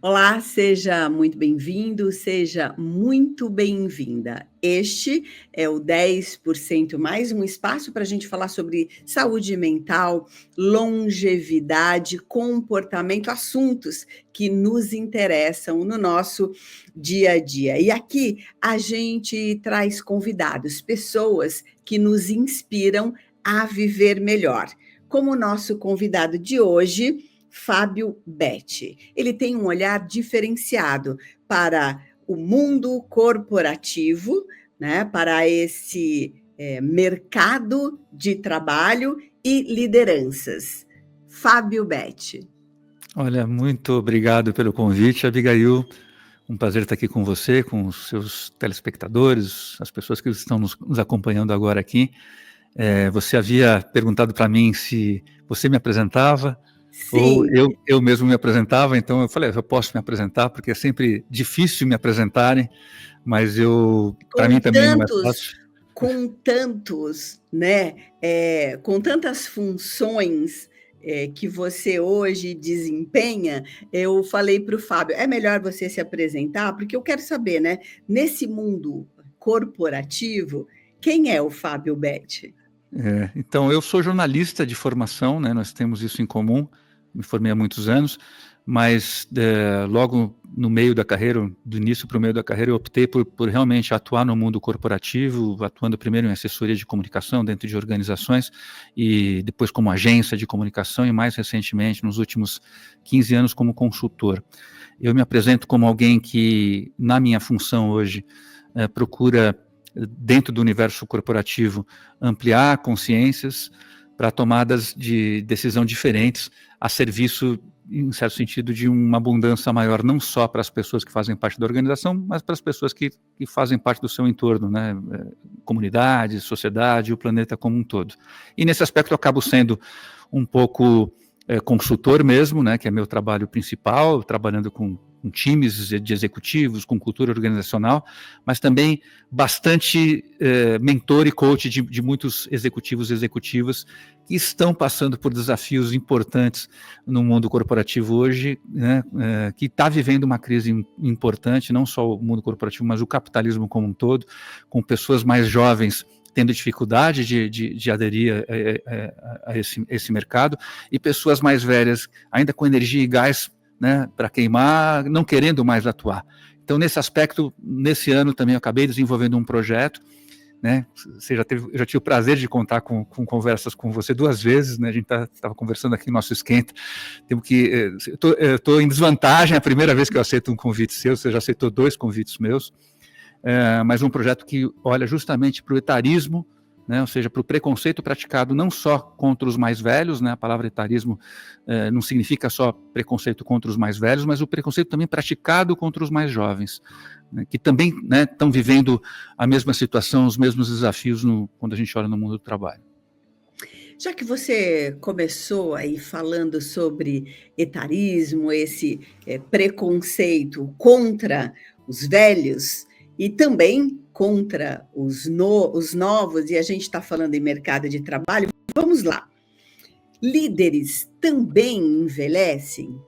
Olá, seja muito bem-vindo, seja muito bem-vinda. Este é o 10% mais um espaço para a gente falar sobre saúde mental, longevidade, comportamento, assuntos que nos interessam no nosso dia a dia. E aqui a gente traz convidados, pessoas que nos inspiram a viver melhor. Como o nosso convidado de hoje, Fábio Betti. Ele tem um olhar diferenciado para o mundo corporativo, né, para esse mercado de trabalho e lideranças. Fábio Betti. Olha, muito obrigado pelo convite, Abigail. Um prazer estar aqui com você, com os seus telespectadores, as pessoas que estão nos acompanhando agora aqui. Você havia perguntado para mim se você me apresentava. Sim. Ou eu mesmo me apresentava, então eu falei, eu posso me apresentar, porque é sempre difícil me apresentarem, mas para mim também não é fácil. Com tantos, né, com tantas funções que você hoje desempenha, eu falei para o Fábio, é melhor você se apresentar, porque eu quero saber, né, nesse mundo corporativo, quem é o Fábio Betti? Então, eu sou jornalista de formação, né, nós temos isso em comum, me formei há muitos anos, mas logo no meio da carreira, do início para o meio da carreira, eu optei por realmente atuar no mundo corporativo, atuando primeiro em assessoria de comunicação dentro de organizações e depois como agência de comunicação e mais recentemente, nos últimos 15 anos, como consultor. Eu me apresento como alguém que, na minha função hoje, procura, dentro do universo corporativo, ampliar consciências para tomadas de decisão diferentes a serviço, em certo sentido, de uma abundância maior, não só para as pessoas que fazem parte da organização, mas para as pessoas que fazem parte do seu entorno, né? Comunidade, sociedade, o planeta como um todo. E nesse aspecto eu acabo sendo um pouco consultor mesmo, né? Que é meu trabalho principal, trabalhando com times de executivos, com cultura organizacional, mas também bastante mentor e coach de muitos executivos e executivas que estão passando por desafios importantes no mundo corporativo hoje, né, que está vivendo uma crise importante, não só o mundo corporativo, mas o capitalismo como um todo, com pessoas mais jovens tendo dificuldade de aderir a esse mercado, e pessoas mais velhas, ainda com energia e gás, né, para queimar, não querendo mais atuar. Então, nesse aspecto, nesse ano também eu acabei desenvolvendo um projeto, né, eu já tive o prazer de contar com conversas com você 2 vezes, né, a gente estava conversando aqui no nosso esquenta, eu estou em desvantagem, é a primeira vez que eu aceito um convite seu, você já aceitou 2 convites meus, mas um projeto que olha justamente para o etarismo, né, ou seja, para o preconceito praticado não só contra os mais velhos, né, a palavra etarismo não significa só preconceito contra os mais velhos, mas o preconceito também praticado contra os mais jovens, né, que também estão vivendo a mesma situação, os mesmos desafios quando a gente olha no mundo do trabalho. Já que você começou aí falando sobre etarismo, esse preconceito contra os velhos e também contra os novos, e a gente está falando em mercado de trabalho, vamos lá. Líderes também envelhecem?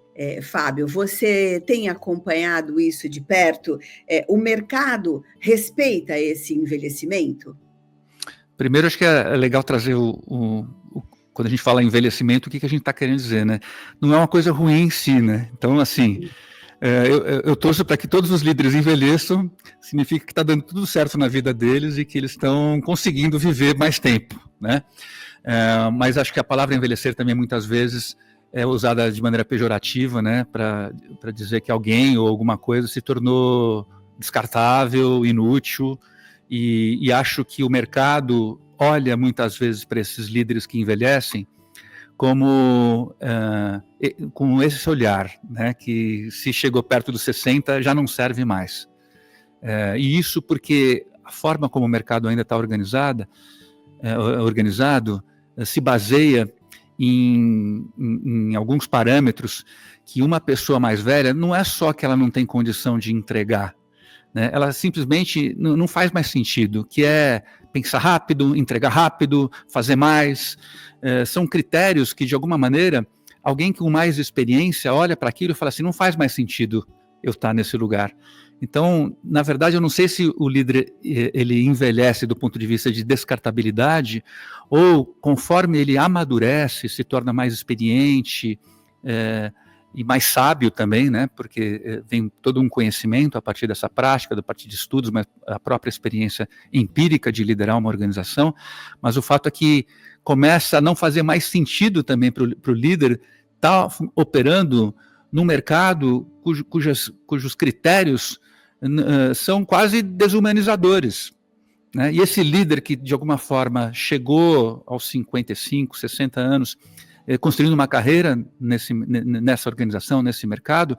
Fábio, você tem acompanhado isso de perto? O mercado respeita esse envelhecimento? Primeiro, acho que é legal trazer quando a gente fala em envelhecimento, o que a gente está querendo dizer, né? Não é uma coisa ruim em si, né? Então, assim, eu torço para que todos os líderes envelheçam, significa que está dando tudo certo na vida deles e que eles estão conseguindo viver mais tempo, né? Mas acho que a palavra envelhecer também muitas vezes é usada de maneira pejorativa, né? Para dizer que alguém ou alguma coisa se tornou descartável, inútil, e acho que o mercado olha muitas vezes para esses líderes que envelhecem como com esse olhar, né, que se chegou perto dos 60 já não serve mais. E isso porque a forma como o mercado ainda está organizado se baseia em alguns parâmetros que uma pessoa mais velha não é só que ela não tem condição de entregar, né, ela simplesmente não faz mais sentido, que é pensar rápido, entregar rápido, fazer mais. São critérios que, de alguma maneira, alguém com mais experiência olha para aquilo e fala assim, não faz mais sentido eu estar nesse lugar. Então, na verdade, eu não sei se o líder ele envelhece do ponto de vista de descartabilidade, ou conforme ele amadurece, se torna mais experiente e mais sábio também, né? Porque vem todo um conhecimento a partir dessa prática, a partir de estudos, mas a própria experiência empírica de liderar uma organização. Mas o fato é que começa a não fazer mais sentido também para o líder estar operando num mercado cujos critérios são quase desumanizadores, né? E esse líder que, de alguma forma, chegou aos 55, 60 anos, construindo uma carreira nessa organização, nesse mercado,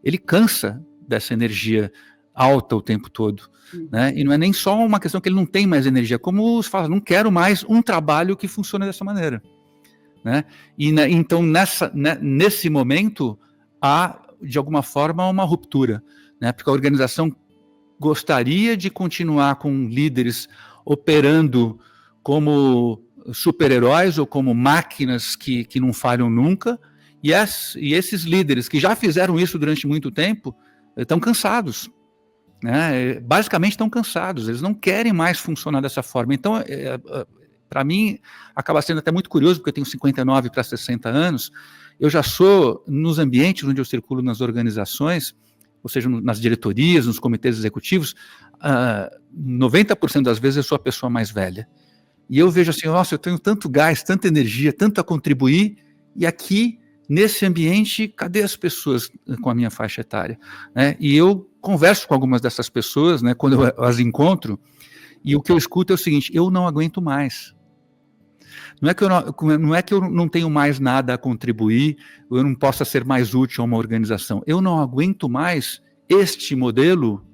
ele cansa dessa energia alta o tempo todo, né? E não é nem só uma questão que ele não tem mais energia, como se fala, não quero mais um trabalho que funcione dessa maneira, né? E então, nesse momento, há, de alguma forma, uma ruptura, né? Porque a organização gostaria de continuar com líderes operando como super-heróis ou como máquinas que não falham nunca, e esses líderes que já fizeram isso durante muito tempo estão cansados, né? Basicamente estão cansados, eles não querem mais funcionar dessa forma. Então, para mim, acaba sendo até muito curioso, porque eu tenho 59 para 60 anos, eu já sou, nos ambientes onde eu circulo nas organizações, ou seja, nas diretorias, nos comitês executivos, 90% das vezes eu sou a pessoa mais velha. E eu vejo assim, nossa, eu tenho tanto gás, tanta energia, tanto a contribuir, e aqui, nesse ambiente, cadê as pessoas com a minha faixa etária? Né? E eu converso com algumas dessas pessoas, né, quando eu as encontro, e o que eu escuto é o seguinte, eu não aguento mais. Não é que eu não tenho mais nada a contribuir, ou eu não possa ser mais útil a uma organização. Eu não aguento mais este modelo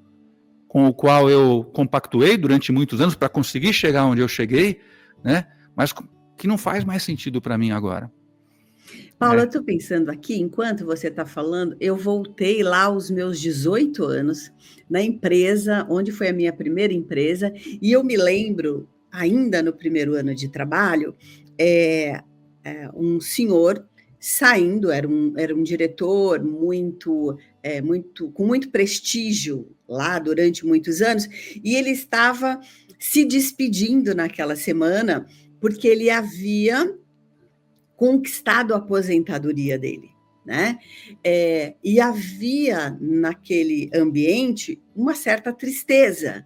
com o qual eu compactuei durante muitos anos para conseguir chegar onde eu cheguei, né? Mas que não faz mais sentido para mim agora. Paulo, eu estou pensando aqui, enquanto você está falando, eu voltei lá aos meus 18 anos, na empresa, onde foi a minha primeira empresa, e eu me lembro, ainda no primeiro ano de trabalho, um senhor saindo, era um diretor com muito prestígio lá durante muitos anos, e ele estava se despedindo naquela semana, porque ele havia conquistado a aposentadoria dele, né? E havia naquele ambiente uma certa tristeza,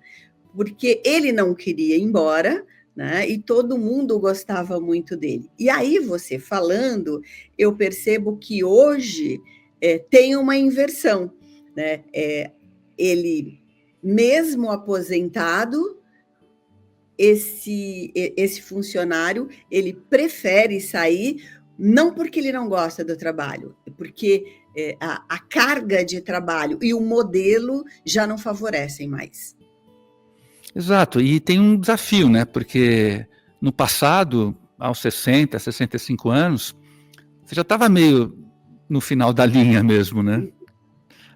porque ele não queria ir embora, né? E todo mundo gostava muito dele. E aí, você falando, eu percebo que hoje tem uma inversão, né? Ele, mesmo aposentado, esse funcionário, ele prefere sair, não porque ele não gosta do trabalho, porque a carga de trabalho e o modelo já não favorecem mais. Exato, e tem um desafio, né? Porque no passado, aos 60, 65 anos, você já estava meio no final da linha mesmo, né?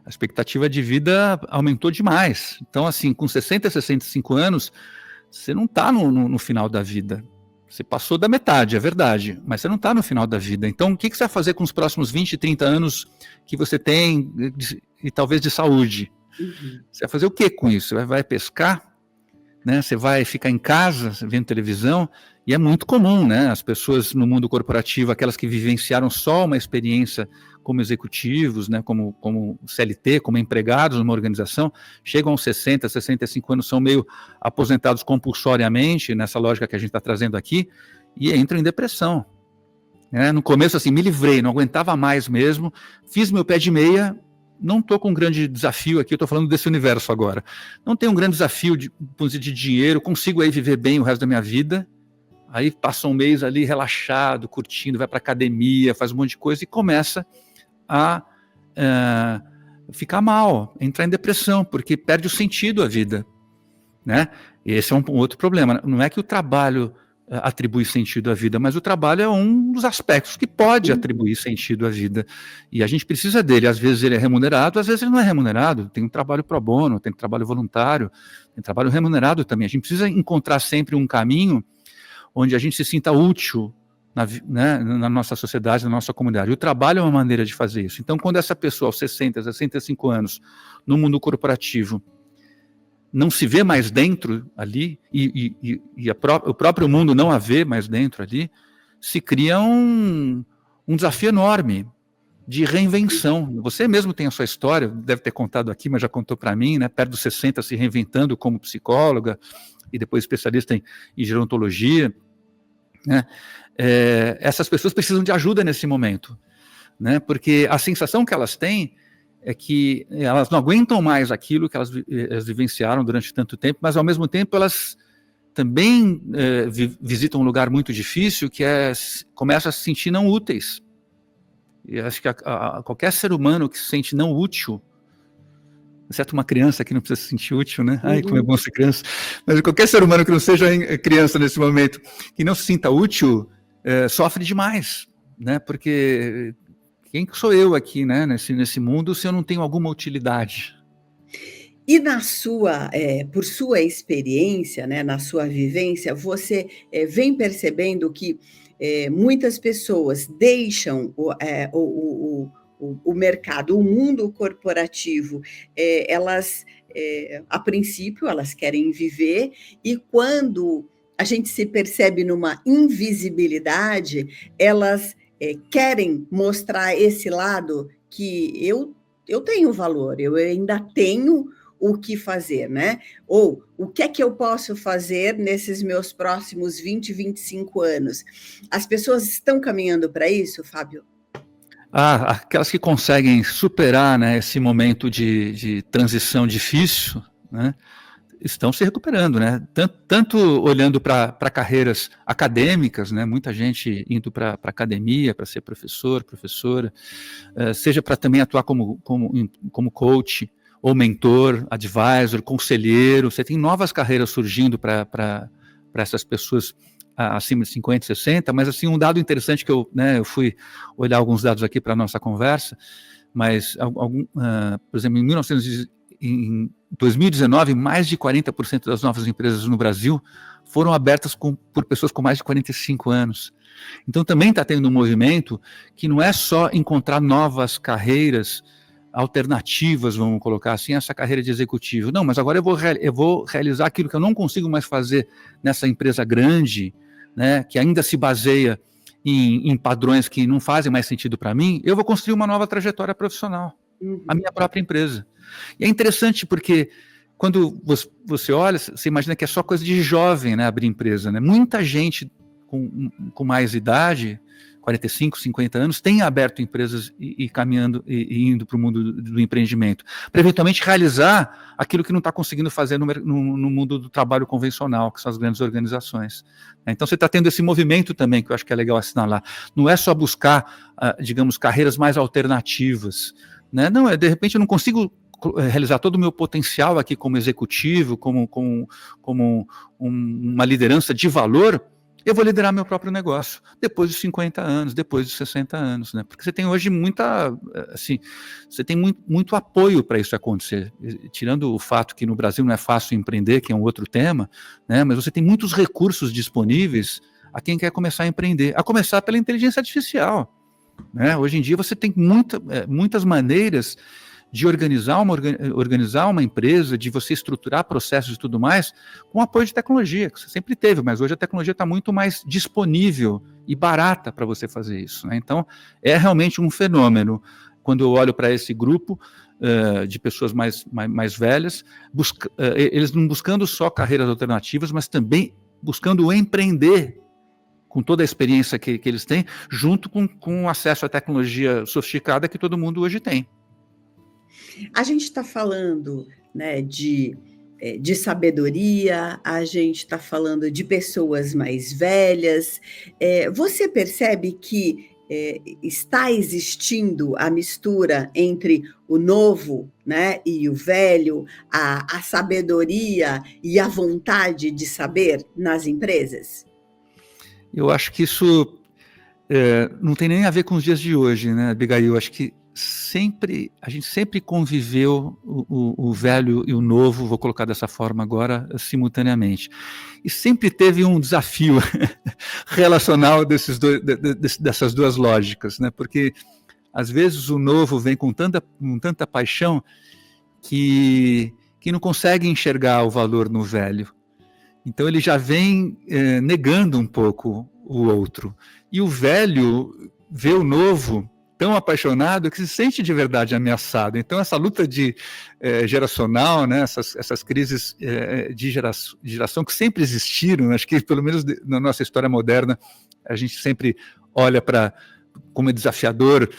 A expectativa de vida aumentou demais. Então, assim, com 60, 65 anos, você não está no final da vida. Você passou da metade, é verdade, mas você não está no final da vida. Então, o que você vai fazer com os próximos 20, 30 anos que você tem, e talvez de saúde? Uhum. Você vai fazer o que com isso? Você vai pescar? Né? Você vai ficar em casa, vendo televisão? E é muito comum, né? As pessoas no mundo corporativo, aquelas que vivenciaram só uma experiência como executivos, né? como CLT, como empregados numa organização, chegam aos 60, 65 anos, são meio aposentados compulsoriamente, nessa lógica que a gente está trazendo aqui, e entram em depressão. Né? No começo, assim, me livrei, não aguentava mais mesmo, fiz meu pé de meia, não estou com um grande desafio aqui, eu estou falando desse universo agora. Não tenho um grande desafio de dinheiro, consigo aí viver bem o resto da minha vida. Aí passa um mês ali relaxado, curtindo, vai para academia, faz um monte de coisa e começa a ficar mal, entrar em depressão, porque perde o sentido a vida. Né? Esse é um outro problema. Não é que o trabalho atribui sentido à vida, mas o trabalho é um dos aspectos que pode atribuir sentido à vida. E a gente precisa dele. Às vezes ele é remunerado, às vezes ele não é remunerado. Tem um trabalho pro bono, tem trabalho voluntário, tem trabalho remunerado também. A gente precisa encontrar sempre um caminho onde a gente se sinta útil na nossa sociedade, na nossa comunidade. O trabalho é uma maneira de fazer isso. Então, quando essa pessoa, aos 60, 65 anos, no mundo corporativo, não se vê mais dentro ali, e o próprio mundo não a vê mais dentro ali, se cria um desafio enorme de reinvenção. Você mesmo tem a sua história, deve ter contado aqui, mas já contou para mim, né, perto dos 60, se reinventando como psicóloga, e depois especialista em gerontologia, né? Essas pessoas precisam de ajuda nesse momento, né? Porque a sensação que elas têm é que elas não aguentam mais aquilo que elas vivenciaram durante tanto tempo, mas ao mesmo tempo elas também visitam um lugar muito difícil, que começam a se sentir não úteis. E acho que qualquer ser humano que se sente não útil, exceto uma criança que não precisa se sentir útil, né? Ai, como é bom ser criança. Mas qualquer ser humano que não seja criança nesse momento, que não se sinta útil, sofre demais, né? Porque quem sou eu aqui, né, nesse mundo, se eu não tenho alguma utilidade? E por sua experiência, né, na sua vivência, você vem percebendo que muitas pessoas deixam o mercado, o mundo corporativo, elas, a princípio, elas querem viver, e quando a gente se percebe numa invisibilidade, elas querem mostrar esse lado que eu tenho valor, eu ainda tenho o que fazer, né? Ou o que é que eu posso fazer nesses meus próximos 20, 25 anos? As pessoas estão caminhando para isso, Fábio? Aquelas que conseguem superar, né, esse momento de transição difícil, né, estão se recuperando, né? Tanto olhando para carreiras acadêmicas, né? Muita gente indo para academia para ser professor, professora, seja para também atuar como coach, ou mentor, advisor, conselheiro. Você tem novas carreiras surgindo para essas pessoas acima de 50, 60, mas assim, um dado interessante que eu fui olhar alguns dados aqui para a nossa conversa, mas, por exemplo, em 2019, mais de 40% das novas empresas no Brasil foram abertas por pessoas com mais de 45 anos. Então também está tendo um movimento que não é só encontrar novas carreiras alternativas, vamos colocar assim, essa carreira de executivo. Não, mas agora eu vou realizar aquilo que eu não consigo mais fazer nessa empresa grande, né, que ainda se baseia em padrões que não fazem mais sentido para mim. Eu vou construir uma nova trajetória profissional, a minha própria empresa. E é interessante porque quando você olha, você imagina que é só coisa de jovem, né, abrir empresa, né? Muita gente com mais idade, 45, 50 anos, tem aberto empresas e caminhando e indo para o mundo do empreendimento, para eventualmente realizar aquilo que não está conseguindo fazer no mundo do trabalho convencional, que são as grandes organizações. Então você está tendo esse movimento também, que eu acho que é legal assinalar. Não é só buscar, digamos, carreiras mais alternativas, né? Não, de repente eu não consigo realizar todo o meu potencial aqui como executivo, como uma liderança de valor. Eu vou liderar meu próprio negócio, depois dos 50 anos, depois dos 60 anos, né? Porque você tem hoje você tem muito apoio para isso acontecer, tirando o fato que no Brasil não é fácil empreender, que é um outro tema, né? Mas você tem muitos recursos disponíveis a quem quer começar a empreender, a começar pela inteligência artificial, né? Hoje em dia você tem muitas maneiras de organizar uma empresa, de você estruturar processos e tudo mais, com apoio de tecnologia, que você sempre teve, mas hoje a tecnologia está muito mais disponível e barata para você fazer isso, né? Então, é realmente um fenômeno. Quando eu olho para esse grupo de pessoas mais velhas, eles não buscando só carreiras alternativas, mas também buscando empreender com toda a experiência que eles têm, junto com o acesso à tecnologia sofisticada que todo mundo hoje tem. A gente está falando, né, de sabedoria, a gente está falando de pessoas mais velhas. Você percebe que está existindo a mistura entre o novo, né, e o velho, a sabedoria e a vontade de saber nas empresas? Eu acho que isso não tem nem a ver com os dias de hoje, né, Abigail? Eu acho que a gente sempre conviveu o velho e o novo, vou colocar dessa forma agora, simultaneamente. E sempre teve um desafio relacional dessas duas lógicas, né? Porque às vezes o novo vem com tanta paixão que não consegue enxergar o valor no velho. Então ele já vem negando um pouco o outro. E o velho vê o novo tão apaixonado que se sente de verdade ameaçado. Então essa luta geracional, né, essas crises de geração que sempre existiram, acho que pelo menos na nossa história moderna a gente sempre olha como é desafiador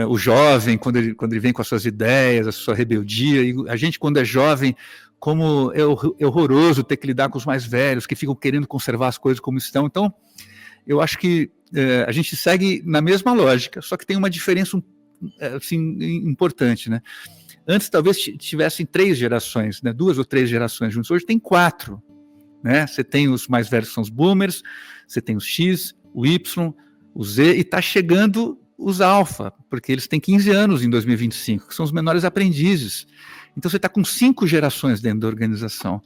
o jovem quando ele vem com as suas ideias, a sua rebeldia, e a gente quando é jovem, como é horroroso ter que lidar com os mais velhos, que ficam querendo conservar as coisas como estão. Então eu acho que a gente segue na mesma lógica, só que tem uma diferença assim, importante, né? Antes talvez tivessem 3 gerações, né? 2 ou 3 gerações juntos, hoje tem 4, né? Você tem os mais velhos que são os boomers, você tem os X, o Y, o Z, e está chegando os alfa, porque eles têm 15 anos em 2025, que são os menores aprendizes. Então você está com 5 gerações dentro da organização.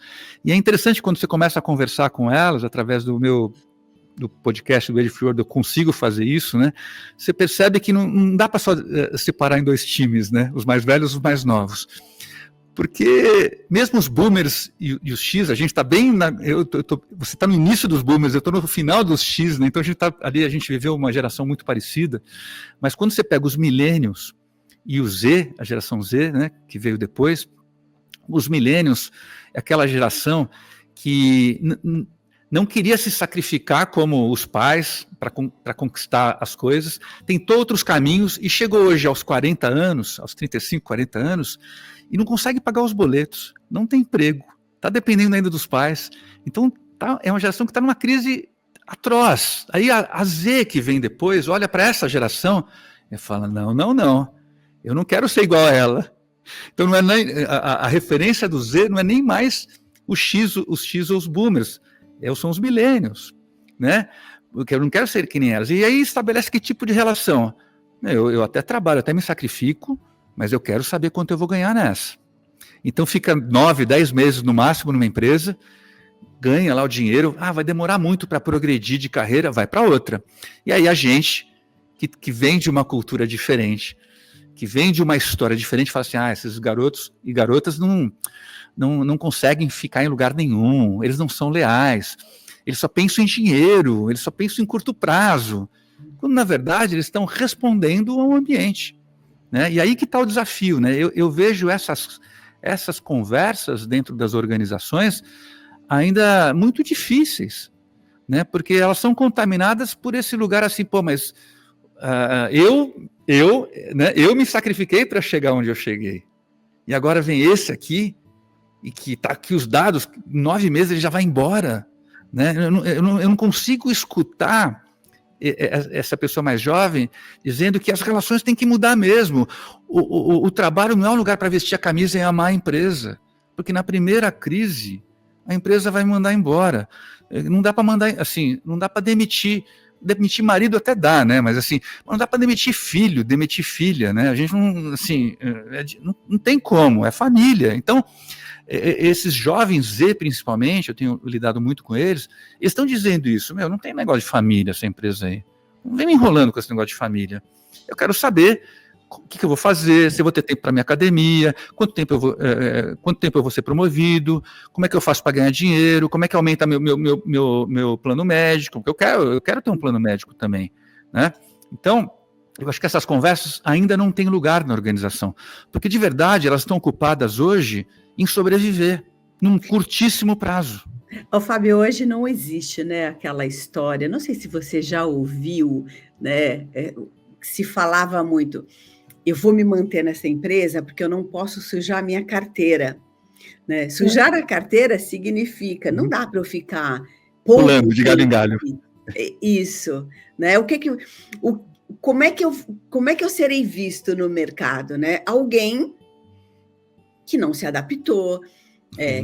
E é interessante quando você começa a conversar com elas, através do podcast do Age Fjord, eu consigo fazer isso, né? Você percebe que não dá para só separar em 2 times, né? Os mais velhos e os mais novos. Porque mesmo os boomers e os X, a gente está bem... você está no início dos boomers, eu estou no final dos X, né? Então a gente está ali, a gente viveu uma geração muito parecida, mas quando você pega os millennials e o Z, a geração Z, né, que veio depois, os millennials é aquela geração que não queria se sacrificar como os pais para conquistar as coisas, tentou outros caminhos e chegou hoje aos 40 anos, aos 35, 40 anos, e não consegue pagar os boletos, não tem emprego, está dependendo ainda dos pais. Então é uma geração que está numa crise atroz. Aí a Z que vem depois olha para essa geração e fala, não, eu não quero ser igual a ela. Então não é nem, a referência do Z não é nem mais os X ou os boomers, são os millennials, né? Porque eu não quero ser que nem elas. E aí estabelece que tipo de relação? Eu até trabalho, até me sacrifico, mas eu quero saber quanto eu vou ganhar nessa. Então fica 9, 10 meses no máximo numa empresa, ganha lá o dinheiro, vai demorar muito para progredir de carreira, vai para outra. E aí a gente, que vem de uma cultura diferente, que vem de uma história diferente, fala assim, esses garotos e garotas não conseguem ficar em lugar nenhum, eles não são leais, eles só pensam em dinheiro, eles só pensam em curto prazo, quando na verdade eles estão respondendo ao ambiente, né? E aí que está o desafio, né? Eu vejo essas conversas dentro das organizações ainda muito difíceis, né? Porque elas são contaminadas por esse lugar assim, mas eu me sacrifiquei para chegar onde eu cheguei, e agora vem esse aqui, e que está aqui os dados, em 9 meses ele já vai embora, né? Eu não consigo escutar essa pessoa mais jovem dizendo que as relações têm que mudar mesmo. O trabalho não é um lugar para vestir a camisa e amar a empresa, porque na primeira crise a empresa vai me mandar embora. Não dá para mandar, assim, não dá para demitir marido até dá, né? Mas assim, não dá para demitir filho, demitir filha, né? A gente não, assim, não tem como, é família. Então esses jovens Z, principalmente, eu tenho lidado muito com eles estão dizendo isso, não tem negócio de família essa empresa aí, não vem me enrolando com esse negócio de família, eu quero saber o que eu vou fazer, se eu vou ter tempo para minha academia, quanto tempo eu vou ser promovido, como é que eu faço para ganhar dinheiro, como é que aumenta meu plano médico, porque eu quero ter um plano médico também, né? Então, eu acho que essas conversas ainda não têm lugar na organização, porque de verdade elas estão ocupadas hoje em sobreviver, num curtíssimo prazo. Fábio, hoje não existe, né, aquela história, não sei se você já ouviu, né, se falava muito, eu vou me manter nessa empresa porque eu não posso sujar a minha carteira, né? Sujar a carteira significa, não dá para eu ficar pulando de galho em galho. Isso, né? Como é que eu serei visto no mercado, né? Alguém que não se adaptou,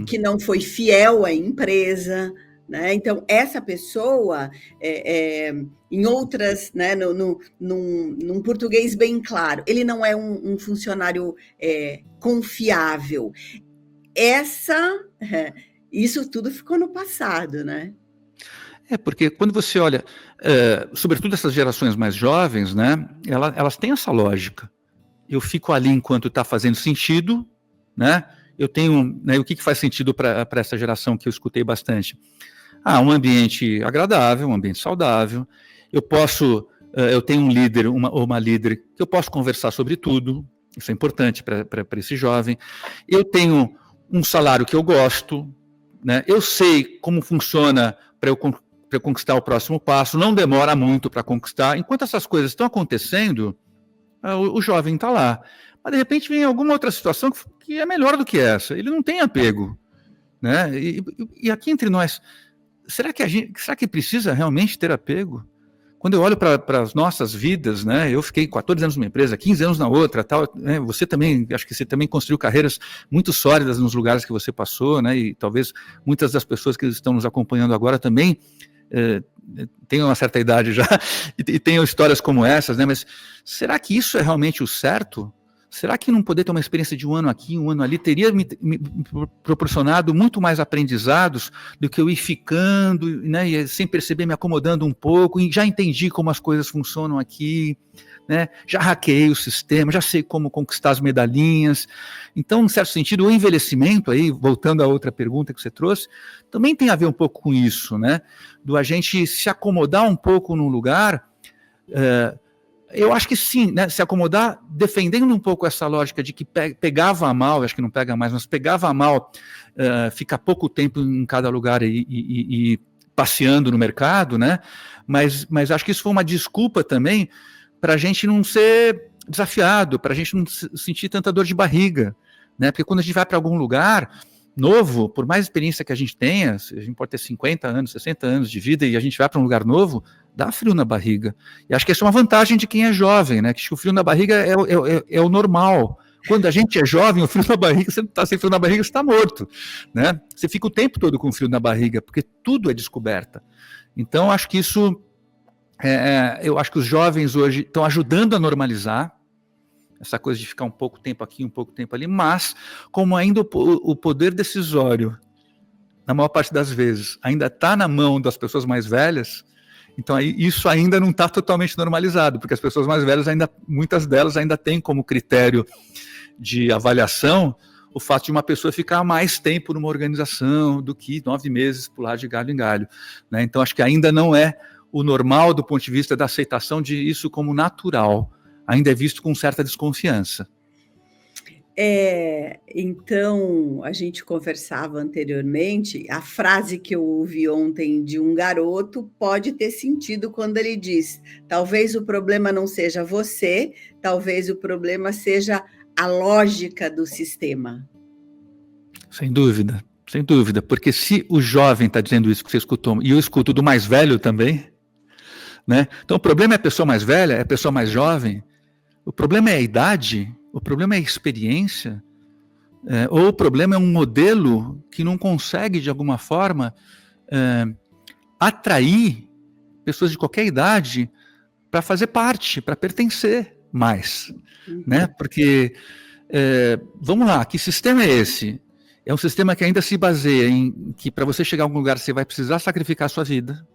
que não foi fiel à empresa, né? Então, essa pessoa, em outras, né, num português bem claro, ele não é um funcionário confiável. Isso tudo ficou no passado, né? Porque quando você olha, sobretudo essas gerações mais jovens, né, elas têm essa lógica. Eu fico ali enquanto está fazendo sentido, né? Eu tenho, né, o que faz sentido para essa geração que eu escutei bastante? Um ambiente agradável, um ambiente saudável. Eu tenho um líder, uma líder que eu posso conversar sobre tudo. Isso é importante para esse jovem. Eu tenho um salário que eu gosto, né? Eu sei como funciona para eu conquistar o próximo passo. Não demora muito para conquistar. Enquanto essas coisas estão acontecendo, o jovem está lá. Mas, de repente, vem alguma outra situação que é melhor do que essa. Ele não tem apego, né? E aqui entre nós, será que precisa realmente ter apego? Quando eu olho para as nossas vidas, né? Eu fiquei 14 anos numa empresa, 15 anos na outra, tal, né? Você também, acho que você também construiu carreiras muito sólidas nos lugares que você passou, né? E talvez muitas das pessoas que estão nos acompanhando agora também tenham uma certa idade já e tenham histórias como essas, né? Mas será que isso é realmente o certo? Será que não poder ter uma experiência de um ano aqui, um ano ali, teria me proporcionado muito mais aprendizados do que eu ir ficando, né, e sem perceber, me acomodando um pouco, e já entendi como as coisas funcionam aqui, né, já hackeei o sistema, já sei como conquistar as medalhinhas. Então, em certo sentido, o envelhecimento, aí, voltando à outra pergunta que você trouxe, também tem a ver um pouco com isso, né, do a gente se acomodar um pouco num lugar. Eu acho que sim, né, se acomodar, defendendo um pouco essa lógica de que pegava mal, acho que não pega mais, mas pegava mal, ficar pouco tempo em cada lugar e passeando no mercado, né? Mas acho que isso foi uma desculpa também para a gente não ser desafiado, para a gente não sentir tanta dor de barriga, né? Porque quando a gente vai para algum lugar novo, por mais experiência que a gente tenha, a gente pode ter 50 anos, 60 anos de vida e a gente vai para um lugar novo, dá frio na barriga. E acho que essa é uma vantagem de quem é jovem, né? Que o frio na barriga é o normal. Quando a gente é jovem, o frio na barriga, você não está sem frio na barriga, você está morto, né? Você fica o tempo todo com frio na barriga, porque tudo é descoberta. Então, acho que isso, eu acho que os jovens hoje estão ajudando a normalizar essa coisa de ficar um pouco tempo aqui, um pouco tempo ali, mas como ainda o poder decisório, na maior parte das vezes, ainda está na mão das pessoas mais velhas, então aí, isso ainda não está totalmente normalizado, porque as pessoas mais velhas, muitas delas ainda têm como critério de avaliação o fato de uma pessoa ficar mais tempo numa organização do que 9 meses pular de galho em galho, né? Então acho que ainda não é o normal do ponto de vista da aceitação de isso como natural, ainda é visto com certa desconfiança. Então, a gente conversava anteriormente, a frase que eu ouvi ontem de um garoto pode ter sentido quando ele diz: talvez o problema não seja você, talvez o problema seja a lógica do sistema. Sem dúvida, porque se o jovem está dizendo isso que você escutou, e eu escuto do mais velho também, né? Então o problema é a pessoa mais velha, é a pessoa mais jovem, o problema é a idade, o problema é a experiência, ou o problema é um modelo que não consegue, de alguma forma, atrair pessoas de qualquer idade para fazer parte, para pertencer mais, né? Porque, vamos lá, que sistema é esse? É um sistema que ainda se baseia em que para você chegar a algum lugar você vai precisar sacrificar a sua vida.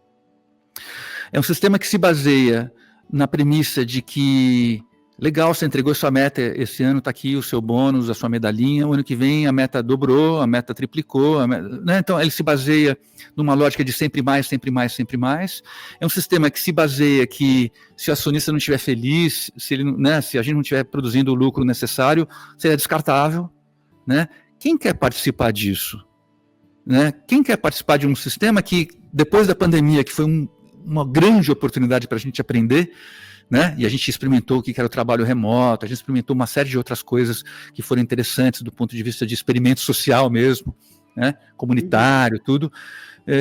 É um sistema que se baseia na premissa de que legal, você entregou sua meta esse ano, está aqui o seu bônus, a sua medalhinha, o ano que vem a meta dobrou, a meta triplicou, né? Então ele se baseia numa lógica de sempre mais, sempre mais, sempre mais. É um sistema que se baseia que se o acionista não estiver feliz, se a gente não estiver produzindo o lucro necessário, seria descartável, né? Quem quer participar disso? Né? Quem quer participar de um sistema que, depois da pandemia, que foi uma grande oportunidade para a gente aprender, né? E a gente experimentou o que era o trabalho remoto, a gente experimentou uma série de outras coisas que foram interessantes do ponto de vista de experimento social mesmo, né? Comunitário, tudo.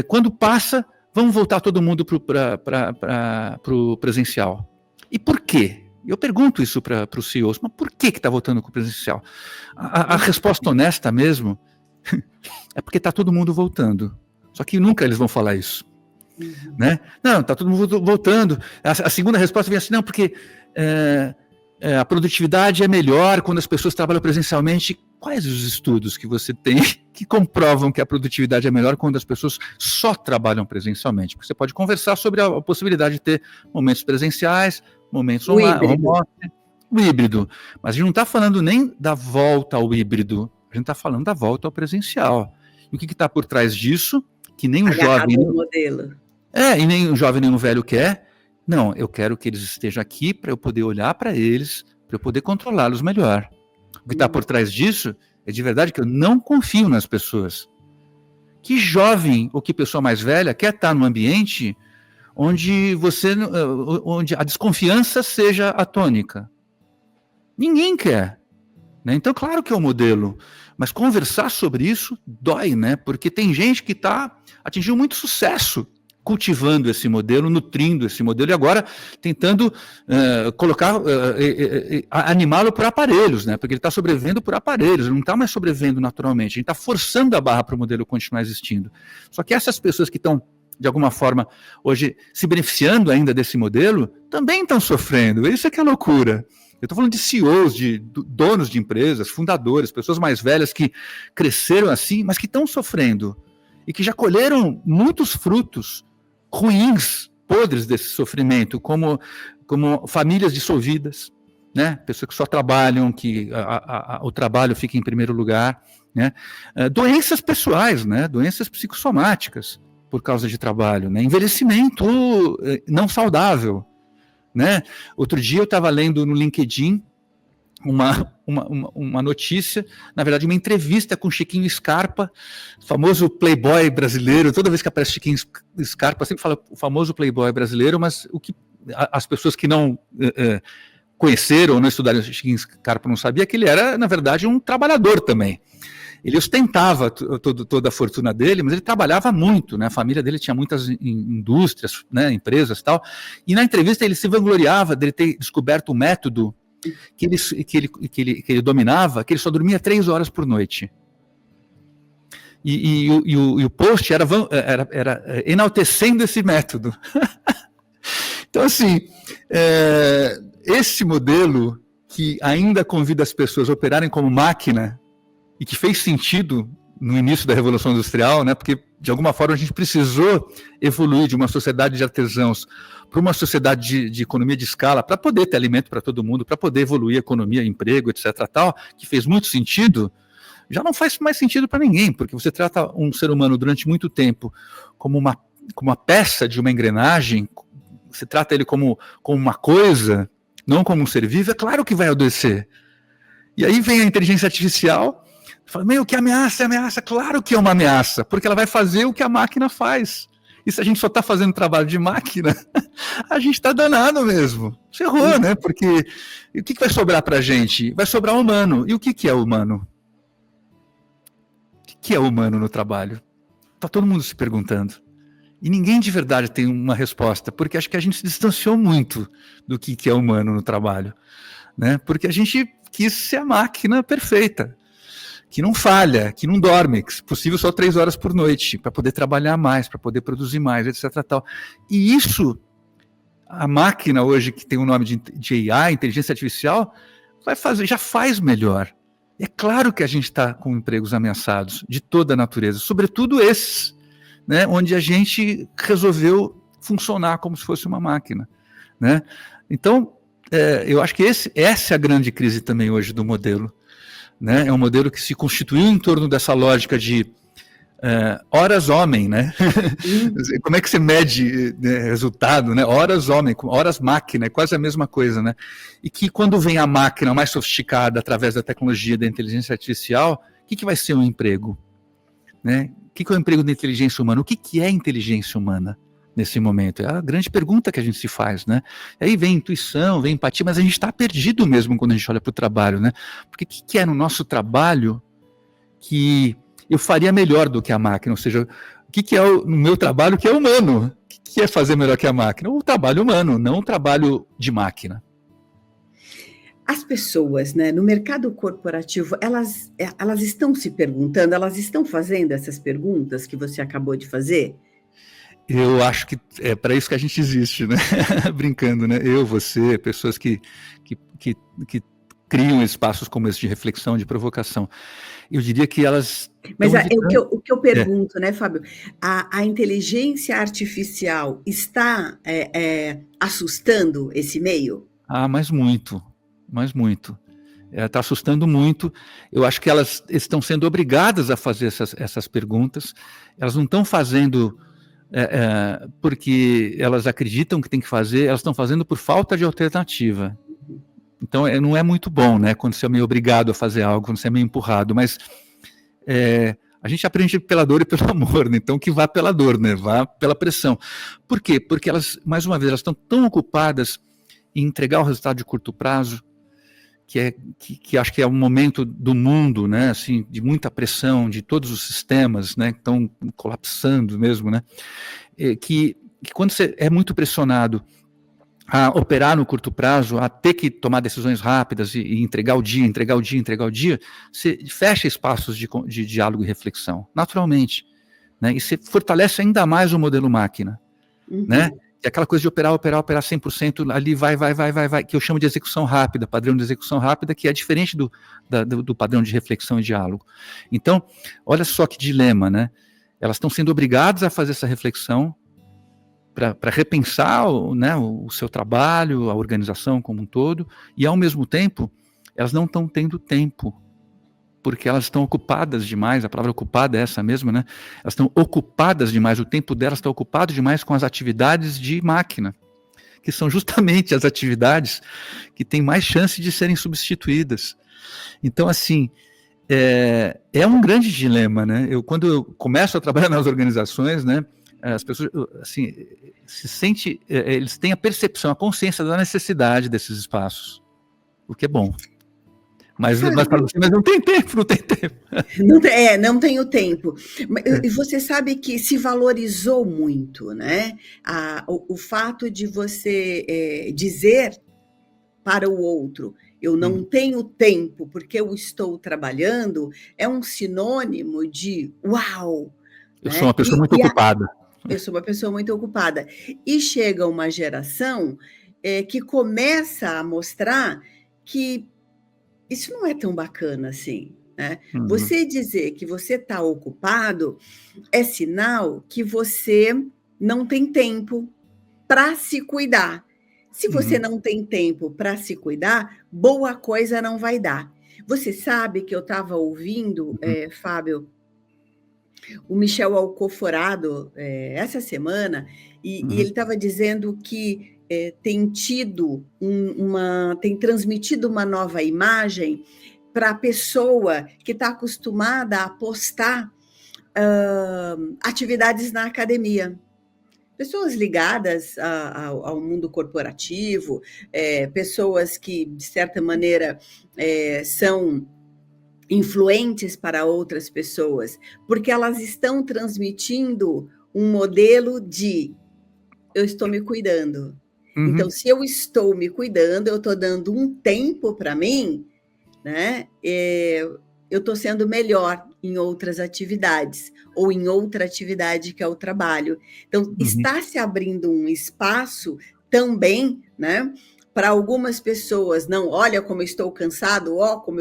Quando passa, vamos voltar todo mundo para o presencial. E por quê? Eu pergunto isso para os CEOs, mas por que está voltando com o presencial? A resposta honesta mesmo é porque está todo mundo voltando. Só que nunca eles vão falar isso. Né? Não, está todo mundo voltando. A segunda resposta vem assim, não, porque a produtividade é melhor quando as pessoas trabalham presencialmente. Quais os estudos que você tem que comprovam que a produtividade é melhor quando as pessoas só trabalham presencialmente? Porque você pode conversar sobre a possibilidade de ter momentos presenciais, momentos online, o híbrido. Mas a gente não está falando nem da volta ao híbrido, a gente está falando da volta ao presencial. E o que está por trás disso? Que nem o jovem... modelo. E nem o jovem nem o velho quer. Não, eu quero que eles estejam aqui para eu poder olhar para eles, para eu poder controlá-los melhor. O que está por trás disso é de verdade que eu não confio nas pessoas. Que jovem ou que pessoa mais velha quer estar num ambiente onde a desconfiança seja a tônica? Ninguém quer. Né? Então, claro que é o modelo, mas conversar sobre isso dói, né? Porque tem gente que atingiu muito sucesso cultivando esse modelo, nutrindo esse modelo e agora tentando animá-lo por aparelhos, né? Porque ele está sobrevivendo por aparelhos, ele não está mais sobrevivendo naturalmente, a gente está forçando a barra para o modelo continuar existindo. Só que essas pessoas que estão, de alguma forma, hoje se beneficiando ainda desse modelo, também estão sofrendo, isso é que é loucura. Eu estou falando de CEOs, de donos de empresas, fundadores, pessoas mais velhas que cresceram assim, mas que estão sofrendo e que já colheram muitos frutos ruins, podres desse sofrimento, como famílias dissolvidas, né? Pessoas que só trabalham, que o trabalho fica em primeiro lugar, né? Doenças pessoais, né? Doenças psicossomáticas por causa de trabalho, né? Envelhecimento não saudável. Né? Outro dia eu estava lendo no LinkedIn uma notícia, na verdade uma entrevista com Chiquinho Scarpa, famoso playboy brasileiro. Toda vez que aparece Chiquinho Scarpa sempre fala o famoso playboy brasileiro, mas o que as pessoas que não conheceram ou não estudaram Chiquinho Scarpa não sabiam que ele era, na verdade, um trabalhador também. Ele ostentava toda a fortuna dele, mas ele trabalhava muito, né? A família dele tinha muitas indústrias, né? Empresas e tal. E na entrevista ele se vangloriava de ter descoberto um método que ele dominava, que ele só dormia 3 horas por noite. E o post era enaltecendo esse método. Então, assim, esse modelo que ainda convida as pessoas a operarem como máquina, e que fez sentido no início da Revolução Industrial, né? Porque, de alguma forma, a gente precisou evoluir de uma sociedade de artesãos para uma sociedade de economia de escala, para poder ter alimento para todo mundo, para poder evoluir a economia, emprego, etc., tal, que fez muito sentido, já não faz mais sentido para ninguém, porque você trata um ser humano durante muito tempo como uma peça de uma engrenagem, você trata ele como uma coisa, não como um ser vivo, é claro que vai adoecer. E aí vem a inteligência artificial, fala, que ameaça, claro que é uma ameaça, porque ela vai fazer o que a máquina faz. E se a gente só está fazendo trabalho de máquina, a gente está danado mesmo. Você errou, né? Porque o que vai sobrar para a gente? Vai sobrar humano. E o que é humano? O que é humano no trabalho? Está todo mundo se perguntando. E ninguém de verdade tem uma resposta, porque acho que a gente se distanciou muito do que é humano no trabalho, né? Porque a gente quis ser a máquina perfeita, que não falha, que não dorme, que se possível só 3 horas por noite, para poder trabalhar mais, para poder produzir mais, etc. Tal. E isso, a máquina hoje, que tem o nome de AI, inteligência artificial, já faz melhor. É claro que a gente está com empregos ameaçados, de toda a natureza, sobretudo esses, né, onde a gente resolveu funcionar como se fosse uma máquina. Né? Então, eu acho que essa é a grande crise também hoje do modelo. Né? É um modelo que se constituiu em torno dessa lógica de horas homem, né? Como é que você mede resultado, né? Horas homem, horas máquina, é quase a mesma coisa, né? E que quando vem a máquina mais sofisticada através da tecnologia da inteligência artificial, o que vai ser um emprego? Né? O que é o emprego da inteligência humana? O que é inteligência humana nesse momento? É a grande pergunta que a gente se faz, né? E aí vem intuição, vem empatia, mas a gente está perdido mesmo quando a gente olha para o trabalho, né? Porque o que é no nosso trabalho que eu faria melhor do que a máquina? Ou seja, o que é no meu trabalho que é humano? O que é fazer melhor que a máquina? O trabalho humano, não o trabalho de máquina. As pessoas, né, no mercado corporativo, elas estão se perguntando, elas estão fazendo essas perguntas que você acabou de fazer? Eu acho que é para isso que a gente existe, né? Brincando, né? Eu, você, pessoas que, que criam espaços como esse de reflexão, de provocação. Eu diria que elas Mas estão evitando. o que eu É. pergunto, né, Fábio, a inteligência artificial está assustando esse meio? Ah, mas muito, mas muito. Está assustando muito. Eu acho que elas estão sendo obrigadas a fazer essas perguntas. Elas não estão fazendo porque elas acreditam que tem que fazer, elas estão fazendo por falta de alternativa. Então, não é muito bom, né, quando você é meio obrigado a fazer algo, quando você é meio empurrado, mas a gente aprende pela dor e pelo amor, né? Então que vá pela dor, né, vá pela pressão. Por quê? Porque elas, mais uma vez, elas estão tão ocupadas em entregar o resultado de curto prazo, que acho que é um momento do mundo, né, assim, de muita pressão, de todos os sistemas, né, que estão colapsando mesmo, né, que quando você é muito pressionado a operar no curto prazo, a ter que tomar decisões rápidas e entregar o dia, você fecha espaços de diálogo e reflexão, naturalmente, né, e você fortalece ainda mais o modelo máquina, né, que é aquela coisa de operar 100%, ali vai, que eu chamo de execução rápida, padrão de execução rápida, que é diferente do padrão de reflexão e diálogo. Então, olha só que dilema, né? Elas estão sendo obrigadas a fazer essa reflexão para repensar o seu trabalho, a organização como um todo, e ao mesmo tempo, elas não estão tendo tempo, porque elas estão ocupadas demais, a palavra ocupada é essa mesma, né? Elas estão ocupadas demais, o tempo delas está ocupado demais com as atividades de máquina, que são justamente as atividades que têm mais chance de serem substituídas. Então, assim, é um grande dilema, né? Quando eu começo a trabalhar nas organizações, né, as pessoas, assim, eles têm a percepção, a consciência da necessidade desses espaços, o que é bom. Mas não tem tempo. Não tenho tempo. E você sabe que se valorizou muito, né? O fato de você dizer para o outro, eu não tenho tempo porque eu estou trabalhando, é um sinônimo de uau! Eu né? sou uma pessoa muito ocupada. Eu sou uma pessoa muito ocupada. E chega uma geração que começa a mostrar que isso não é tão bacana assim, né? Você dizer que você está ocupado é sinal que você não tem tempo para se cuidar. Se você não tem tempo para se cuidar, boa coisa não vai dar. Você sabe que eu estava ouvindo, Fábio, o Michel Alcoforado essa semana, e ele estava dizendo que tem transmitido uma nova imagem para a pessoa que está acostumada a postar atividades na academia. Pessoas ligadas ao mundo corporativo, pessoas que, de certa maneira, são influentes para outras pessoas, porque elas estão transmitindo um modelo de eu estou me cuidando. Então, se eu estou me cuidando, eu estou dando um tempo para mim, né? Eu estou sendo melhor em outras atividades, ou em outra atividade que é o trabalho. Então, está se abrindo um espaço também, né? Para algumas pessoas, não, olha como eu estou cansado, ó, como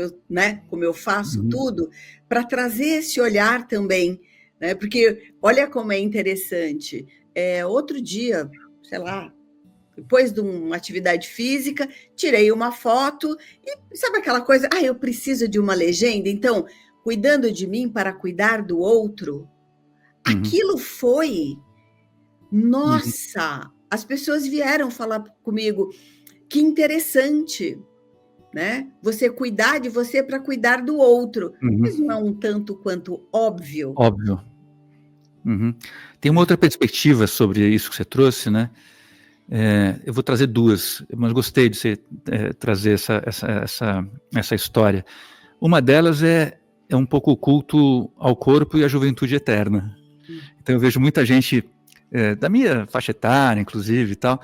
eu faço tudo, para trazer esse olhar também, né? Porque olha como é interessante. Outro dia, sei lá, depois de uma atividade física, tirei uma foto e sabe aquela coisa, eu preciso de uma legenda, então, cuidando de mim para cuidar do outro. Aquilo foi, nossa, as pessoas vieram falar comigo, que interessante, né? Você cuidar de você para cuidar do outro. Mas não é um tanto quanto óbvio? Óbvio. Tem uma outra perspectiva sobre isso que você trouxe, né? Eu vou trazer duas, mas gostei de você trazer essa história. Uma delas é um pouco o culto ao corpo e à juventude eterna. Então eu vejo muita gente da minha faixa etária, inclusive, e tal,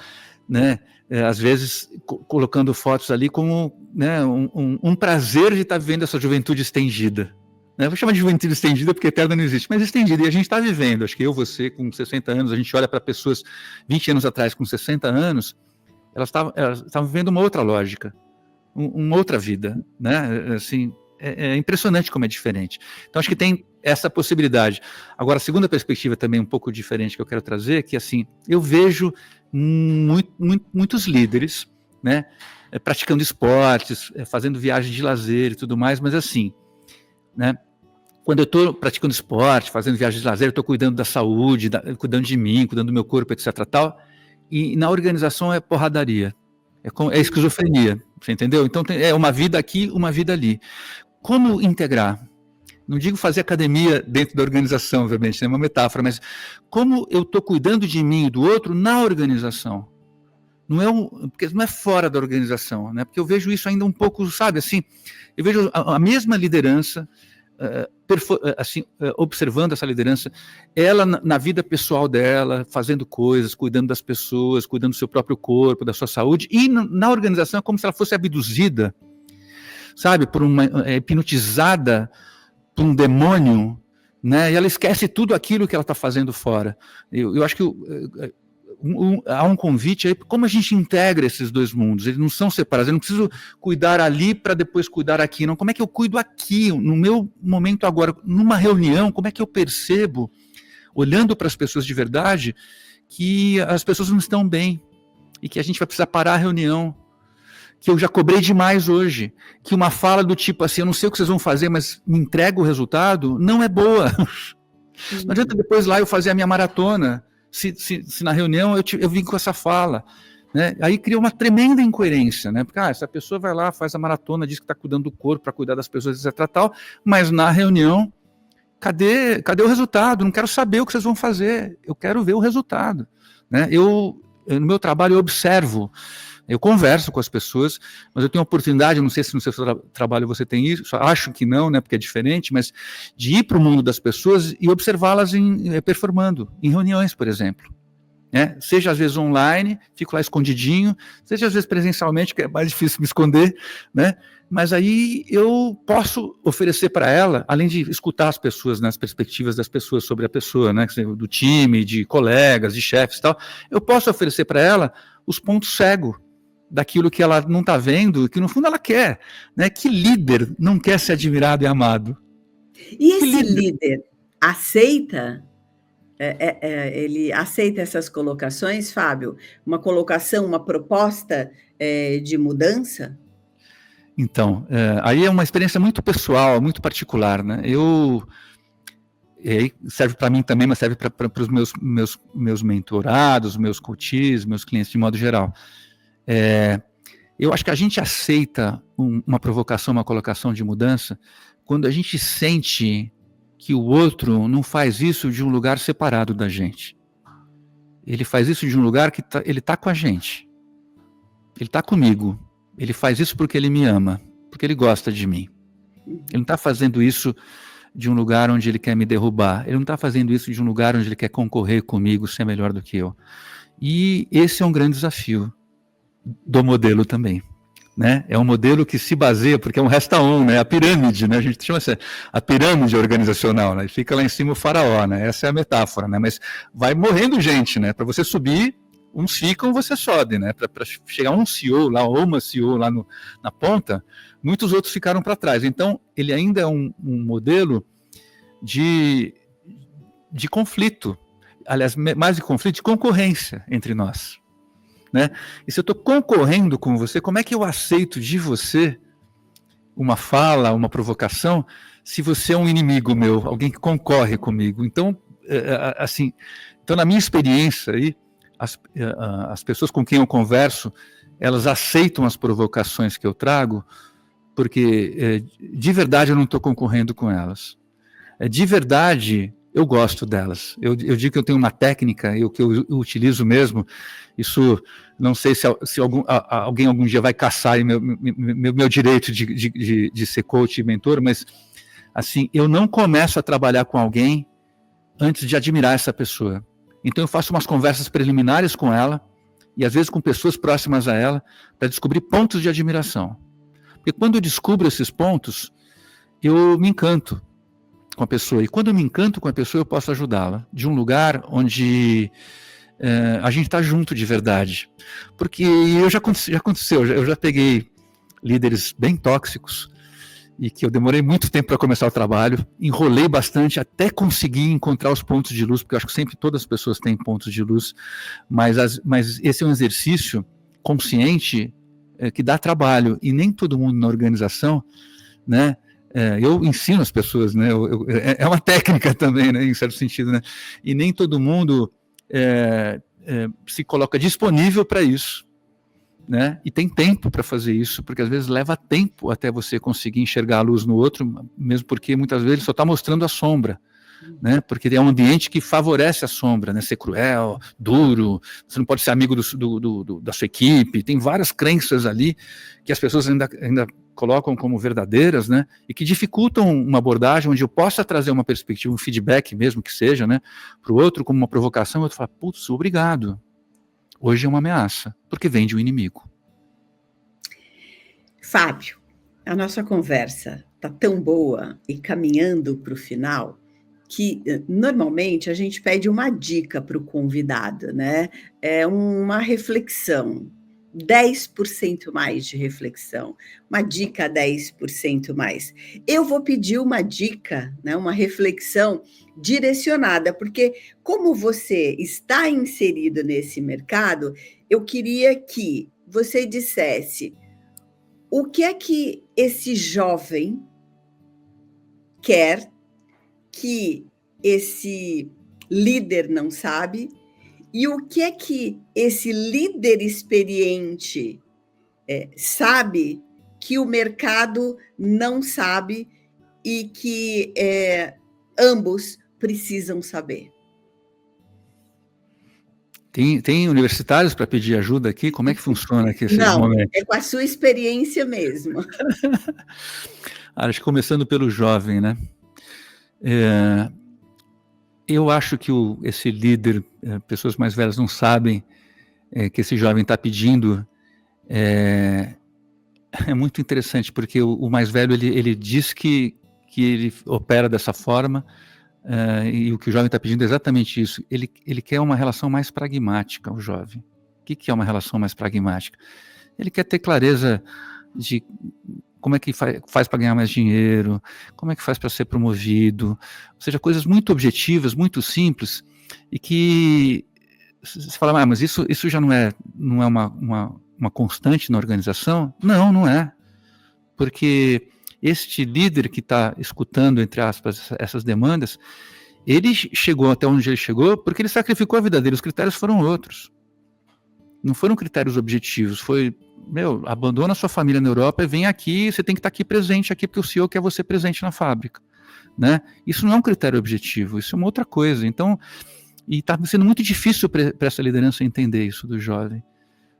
né, às vezes colocando fotos ali como, né, um prazer de estar vivendo essa juventude estendida. Eu vou chamar de juventude estendida porque eterna não existe, mas estendida. E a gente está vivendo, acho que eu, você, com 60 anos, a gente olha para pessoas 20 anos atrás com 60 anos, elas estavam vivendo uma outra lógica, uma outra vida, né? Assim, é impressionante como é diferente. Então, acho que tem essa possibilidade. Agora, a segunda perspectiva também um pouco diferente que eu quero trazer, que assim, eu vejo muitos líderes, né, praticando esportes, fazendo viagens de lazer e tudo mais, mas assim, né, quando eu estou praticando esporte, fazendo viagens de lazer, eu estou cuidando da saúde, cuidando de mim, cuidando do meu corpo, etc. tal, e na organização é porradaria, é esquizofrenia, você entendeu? Então é uma vida aqui, uma vida ali. Como integrar? Não digo fazer academia dentro da organização, obviamente, é uma metáfora, mas como eu estou cuidando de mim e do outro na organização? Porque não é fora da organização, né? Porque eu vejo isso ainda um pouco, sabe, assim, eu vejo a mesma liderança, assim, observando essa liderança, ela na vida pessoal dela, fazendo coisas, cuidando das pessoas, cuidando do seu próprio corpo, da sua saúde, e na organização é como se ela fosse abduzida, sabe, hipnotizada por um demônio, né? E ela esquece tudo aquilo que ela está fazendo fora. Eu acho que há um convite aí, como a gente integra esses dois mundos, eles não são separados, eu não preciso cuidar ali para depois cuidar aqui, não, como é que eu cuido aqui, no meu momento agora, numa reunião, como é que eu percebo, olhando para as pessoas de verdade, que as pessoas não estão bem, e que a gente vai precisar parar a reunião, que eu já cobrei demais hoje, que uma fala do tipo assim, eu não sei o que vocês vão fazer, mas me entrega o resultado, não é boa. Não adianta depois lá eu fazer a minha maratona, se na reunião eu vim com essa fala, né? Aí cria uma tremenda incoerência, né? Porque essa pessoa vai lá, faz a maratona, diz que está cuidando do corpo para cuidar das pessoas, etc. tal, mas na reunião, cadê o resultado? Não quero saber o que vocês vão fazer, eu quero ver o resultado, né? No meu trabalho eu observo, eu converso com as pessoas, mas eu tenho a oportunidade, não sei se no seu trabalho você tem isso, acho que não, né, porque é diferente, mas de ir para o mundo das pessoas e observá-las performando, em reuniões, por exemplo. Né? Seja às vezes online, fico lá escondidinho, seja às vezes presencialmente, que é mais difícil me esconder, né? Mas aí eu posso oferecer para ela, além de escutar as pessoas, né, as perspectivas das pessoas sobre a pessoa, né, do time, de colegas, de chefes e tal, eu posso oferecer para ela os pontos cegos daquilo que ela não está vendo, que no fundo ela quer, né? Que líder não quer ser admirado e amado? E esse líder aceita, ele aceita essas colocações, Fábio? Uma colocação, uma proposta de mudança? Então, aí é uma experiência muito pessoal, muito particular, né? Serve para mim também, mas serve para os meus mentorados, meus coaches, meus clientes de modo geral. Eu acho que a gente aceita uma provocação, uma colocação de mudança, quando a gente sente que o outro não faz isso de um lugar separado da gente. Ele faz isso de um lugar que ele está com a gente. Ele está comigo. Ele faz isso porque ele me ama, porque ele gosta de mim. Ele não está fazendo isso de um lugar onde ele quer me derrubar. Ele não está fazendo isso de um lugar onde ele quer concorrer comigo, ser melhor do que eu. E esse é um grande desafio do modelo também, né? É um modelo que se baseia, porque é um resta on, né? A pirâmide, né? A gente chama assim, a pirâmide organizacional, né? Fica lá em cima o faraó, né? Essa é a metáfora, né? Mas vai morrendo gente, né? Para você subir, uns ficam, você sobe, né? Para chegar um CEO lá, ou uma CEO lá na ponta, muitos outros ficaram para trás. Então, ele ainda é um modelo de conflito, aliás, mais de conflito, de concorrência entre nós. Né? E se eu estou concorrendo com você, como é que eu aceito de você uma fala, uma provocação, se você é um inimigo meu, alguém que concorre comigo? Então, assim, na minha experiência aí, as pessoas com quem eu converso, elas aceitam as provocações que eu trago, porque de verdade eu não estou concorrendo com elas. De verdade eu gosto delas. Eu digo que eu tenho uma técnica, que eu utilizo mesmo. Isso, não sei se alguém algum dia vai caçar meu direito de ser coach e mentor, mas assim, eu não começo a trabalhar com alguém antes de admirar essa pessoa. Então eu faço umas conversas preliminares com ela, e às vezes com pessoas próximas a ela, para descobrir pontos de admiração. Porque quando eu descubro esses pontos, eu me encanto com a pessoa. E quando eu me encanto com a pessoa, eu posso ajudá-la de um lugar onde a gente está junto de verdade. Porque já aconteceu, eu já peguei líderes bem tóxicos e que eu demorei muito tempo para começar o trabalho, enrolei bastante até conseguir encontrar os pontos de luz, porque eu acho que sempre todas as pessoas têm pontos de luz, mas esse é um exercício consciente que dá trabalho, e nem todo mundo na organização, né, eu ensino as pessoas, né, é uma técnica também, né, em certo sentido, né, e nem todo mundo se coloca disponível para isso, né, e tem tempo para fazer isso, porque às vezes leva tempo até você conseguir enxergar a luz no outro, mesmo porque muitas vezes ele só está mostrando a sombra, né, porque é um ambiente que favorece a sombra, né, ser cruel, duro, você não pode ser amigo da sua equipe, tem várias crenças ali que as pessoas ainda colocam como verdadeiras, né, e que dificultam uma abordagem onde eu possa trazer uma perspectiva, um feedback mesmo que seja, né, para o outro como uma provocação, o outro fala, putz, obrigado, hoje é uma ameaça, porque vem de um inimigo. Fábio, a nossa conversa está tão boa e caminhando para o final, que normalmente a gente pede uma dica para o convidado, né? É uma reflexão, 10% mais de reflexão, uma dica 10% mais. Eu vou pedir uma dica, né, uma reflexão direcionada, porque como você está inserido nesse mercado, eu queria que você dissesse o que é que esse jovem quer que esse líder não sabe, e o que é que esse líder experiente sabe que o mercado não sabe e que ambos precisam saber. Tem universitários para pedir ajuda aqui? Como é que funciona aqui esse momento? Não, é com a sua experiência mesmo. Acho que começando pelo jovem, né? Eu acho que esse líder, pessoas mais velhas não sabem que esse jovem está pedindo. É muito interessante, porque o mais velho ele diz que ele opera dessa forma, e o que o jovem está pedindo é exatamente isso. Ele quer uma relação mais pragmática, o jovem. O que é uma relação mais pragmática? Ele quer ter clareza de como é que faz para ganhar mais dinheiro, como é que faz para ser promovido, ou seja, coisas muito objetivas, muito simples, e que você fala, mas isso já não é uma constante na organização? Não é, porque este líder que está escutando, entre aspas, essas demandas, ele chegou até onde ele chegou porque ele sacrificou a vida dele, os critérios foram outros, não foram critérios objetivos, foi, abandona a sua família na Europa e vem aqui, você tem que estar aqui presente aqui, porque o CEO quer você presente na fábrica, né? Isso não é um critério objetivo, isso é uma outra coisa. Então, e está sendo muito difícil para essa liderança entender isso do jovem,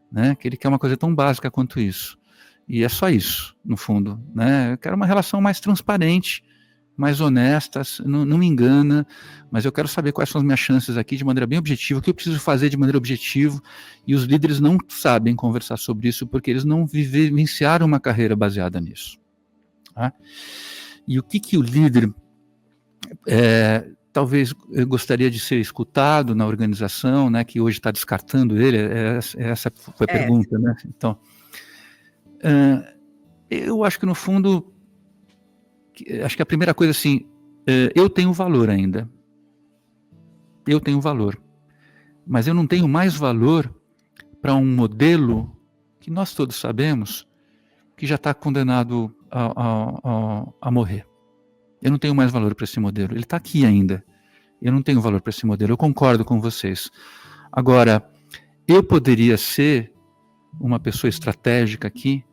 né? Que ele quer uma coisa tão básica quanto isso, e é só isso, no fundo, né? Eu quero uma relação mais transparente, mais honesta, não me engana, mas eu quero saber quais são as minhas chances aqui de maneira bem objetiva, o que eu preciso fazer de maneira objetiva, e os líderes não sabem conversar sobre isso, porque eles não vivenciaram uma carreira baseada nisso. Tá? E o que o líder talvez gostaria de ser escutado na organização, né, que hoje está descartando ele, essa foi a pergunta, né? Então, eu acho que no fundo, acho que a primeira coisa assim, eu tenho valor ainda. Eu tenho valor. Mas eu não tenho mais valor para um modelo que nós todos sabemos que já está condenado a morrer. Eu não tenho mais valor para esse modelo. Ele está aqui ainda. Eu não tenho valor para esse modelo. Eu concordo com vocês. Agora, eu poderia ser uma pessoa estratégica aqui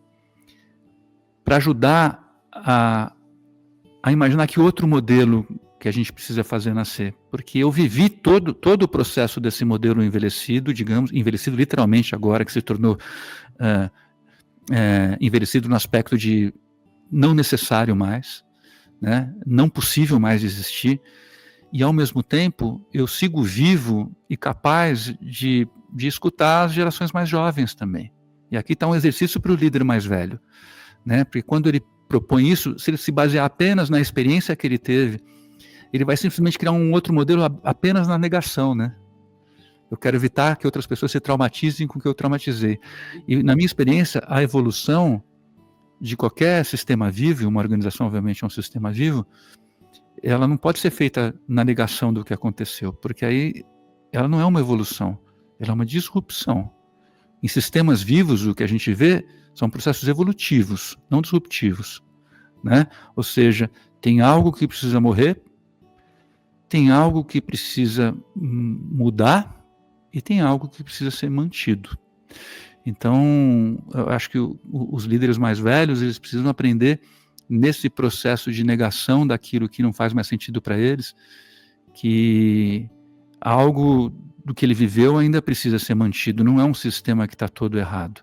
para ajudar a imaginar que outro modelo que a gente precisa fazer nascer, porque eu vivi todo o processo desse modelo envelhecido, digamos, envelhecido literalmente agora, que se tornou envelhecido no aspecto de não necessário mais, né, não possível mais existir, e ao mesmo tempo eu sigo vivo e capaz de de escutar as gerações mais jovens também. E aqui está um exercício para o líder mais velho, né? Porque quando ele propõe isso, se ele se basear apenas na experiência que ele teve, ele vai simplesmente criar um outro modelo apenas na negação, né? Eu quero evitar que outras pessoas se traumatizem com o que eu traumatizei. E na minha experiência, a evolução de qualquer sistema vivo, uma organização obviamente é um sistema vivo, ela não pode ser feita na negação do que aconteceu, porque aí ela não é uma evolução, ela é uma disrupção. Em sistemas vivos, o que a gente vê são processos evolutivos, não disruptivos, né? Ou seja, tem algo que precisa morrer, tem algo que precisa mudar e tem algo que precisa ser mantido. Então, eu acho que os líderes mais velhos, eles precisam aprender nesse processo de negação daquilo que não faz mais sentido para eles, que algo do que ele viveu ainda precisa ser mantido, não é um sistema que está todo errado,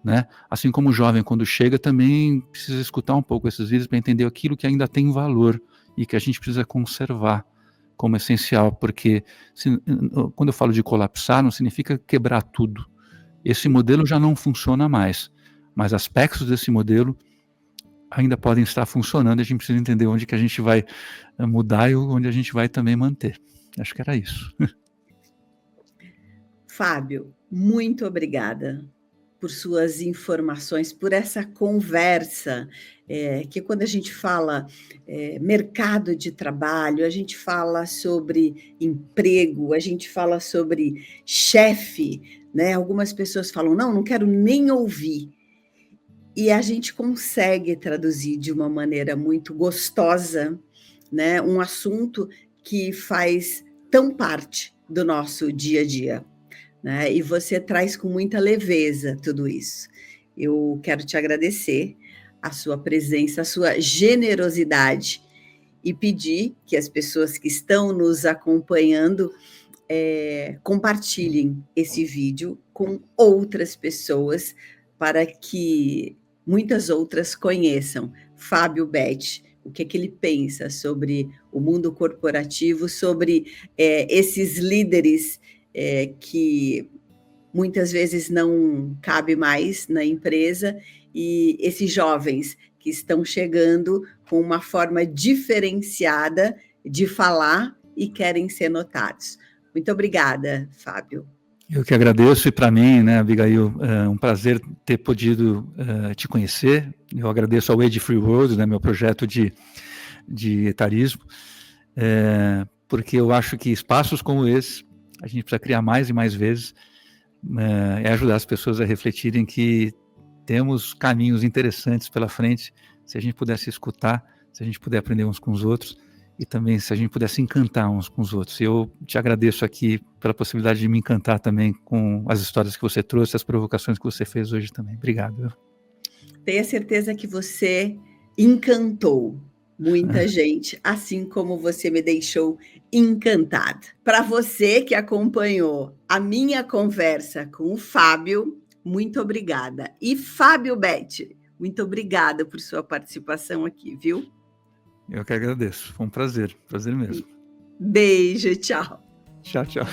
né? Assim como o jovem, quando chega, também precisa escutar um pouco esses líderes para entender aquilo que ainda tem valor e que a gente precisa conservar como essencial, porque quando eu falo de colapsar, não significa quebrar tudo. Esse modelo já não funciona mais, mas aspectos desse modelo ainda podem estar funcionando, e a gente precisa entender onde que a gente vai mudar e onde a gente vai também manter. Acho que era isso. Fábio, muito obrigada por suas informações, por essa conversa, que quando a gente fala mercado de trabalho, a gente fala sobre emprego, a gente fala sobre chefe, né? Algumas pessoas falam, não quero nem ouvir. E a gente consegue traduzir de uma maneira muito gostosa, né? Um assunto que faz tão parte do nosso dia a dia. Né? E você traz com muita leveza tudo isso. Eu quero te agradecer a sua presença, a sua generosidade e pedir que as pessoas que estão nos acompanhando compartilhem esse vídeo com outras pessoas para que muitas outras conheçam Fábio Betti, o que ele pensa sobre o mundo corporativo, sobre esses líderes que muitas vezes não cabe mais na empresa, e esses jovens que estão chegando com uma forma diferenciada de falar e querem ser notados. Muito obrigada, Fábio. Eu que agradeço, e para mim, né, Abigail, é um prazer ter podido te conhecer. Eu agradeço ao Age Free World, né, meu projeto de etarismo, porque eu acho que espaços como esse a gente precisa criar mais e mais vezes, ajudar as pessoas a refletirem que temos caminhos interessantes pela frente, se a gente pudesse escutar, se a gente puder aprender uns com os outros, e também se a gente pudesse encantar uns com os outros. Eu te agradeço aqui pela possibilidade de me encantar também com as histórias que você trouxe, as provocações que você fez hoje também. Obrigado. Tenha certeza que você encantou muita gente, assim como você me deixou encantada. Para você que acompanhou a minha conversa com o Fábio, muito obrigada. E Fábio Betti, muito obrigada por sua participação aqui, viu? Eu que agradeço, foi um prazer mesmo. Beijo, tchau. Tchau, tchau.